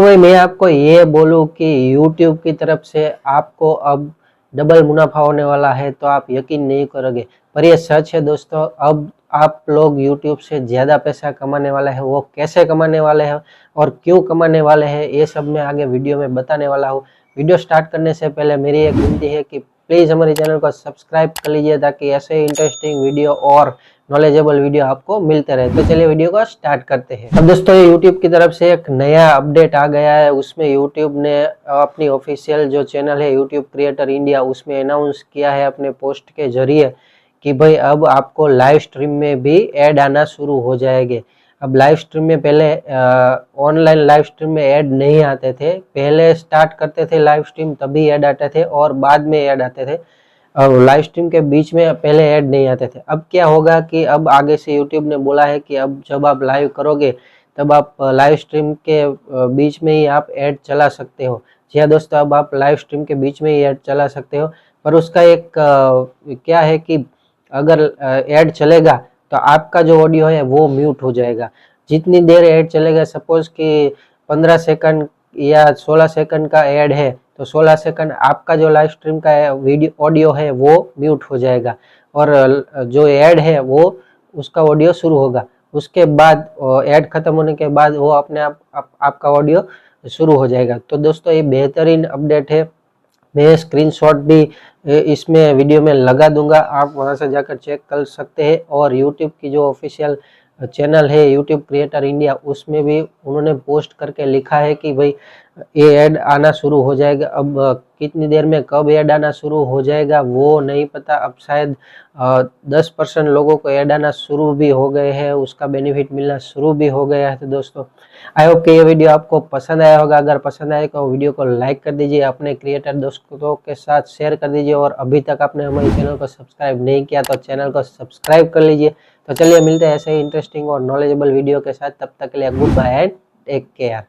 भाई मैं आपको ये बोलूं कि YouTube की तरफ से आपको अब डबल मुनाफा होने वाला है तो आप यकीन नहीं करोगे, पर ये सच है दोस्तों। अब आप लोग YouTube से ज़्यादा पैसा कमाने वाले हैं, वो कैसे कमाने वाले हैं और क्यों कमाने वाले हैं ये सब मैं आगे वीडियो में बताने वाला हूँ। वीडियो स्टार्ट करने से पहले मेरी एक विनती है कि प्लीज़ हमारे चैनल को सब्सक्राइब कर लीजिए ताकि ऐसे इंटरेस्टिंग वीडियो और नॉलेजेबल वीडियो आपको मिलते रहे। तो चलिए वीडियो को स्टार्ट करते हैं। अब दोस्तों ये यूट्यूब की तरफ से एक नया अपडेट आ गया है। उसमें यूट्यूब ने अपनी ऑफिशियल जो चैनल है यूट्यूब क्रिएटर इंडिया, उसमें अनाउंस किया है अपने पोस्ट के जरिए कि भाई अब आपको लाइव स्ट्रीम में भी ऐड आना शुरू हो जाएंगे। अब लाइव स्ट्रीम में पहले ऑनलाइन लाइव स्ट्रीम में ऐड नहीं आते थे, पहले स्टार्ट करते थे लाइव स्ट्रीम तभी ऐड आते थे और बाद में ऐड आते थे। लाइव स्ट्रीम के बीच में पहले ऐड नहीं आते थे। अब क्या होगा कि अब आगे से यूट्यूब ने बोला है कि अब जब आप लाइव करोगे तब आप लाइव स्ट्रीम के बीच में ही आप ऐड चला सकते हो। जी हाँ दोस्तों, अब आप लाइव स्ट्रीम के बीच में ही ऐड चला सकते हो, पर उसका एक क्या है कि अगर ऐड चलेगा तो आपका जो ऑडियो है वो म्यूट हो जाएगा। जितनी देर ऐड चलेगा, सपोज कि 15 सेकंड या 16 सेकंड का ऐड है तो 16 सेकंड आपका जो लाइव स्ट्रीम का वीडियो ऑडियो है वो म्यूट हो जाएगा और जो ऐड है वो उसका ऑडियो शुरू होगा। उसके बाद ऐड खत्म होने के बाद वो अपने आपका ऑडियो शुरू हो जाएगा। तो दोस्तों ये बेहतरीन अपडेट है। मैं स्क्रीनशॉट भी इसमें वीडियो में लगा दूंगा, आप वहां से जाकर चेक कर सकते हैं। और यूट्यूब की जो ऑफिशियल चैनल है यूट्यूब क्रिएटर इंडिया, उसमें भी उन्होंने पोस्ट करके लिखा है कि भाई ये ऐड आना शुरू हो जाएगा। अब कितनी देर में कब ऐड आना शुरू हो जाएगा वो नहीं पता। अब शायद 10% लोगों को ऐड आना शुरू भी हो गए हैं, उसका बेनिफिट मिलना शुरू भी हो गया है। तो दोस्तों आई होप कि ये वीडियो आपको पसंद आया होगा। अगर पसंद आए तो वीडियो को लाइक कर दीजिए, अपने क्रिएटर दोस्तों के साथ शेयर कर दीजिए और अभी तक आपने हमारे चैनल को सब्सक्राइब नहीं किया तो चैनल को सब्सक्राइब कर लीजिए। तो चलिए मिलते हैं ऐसे ही इंटरेस्टिंग और नॉलेजेबल वीडियो के साथ। तब तक के लिए goodbye and take care.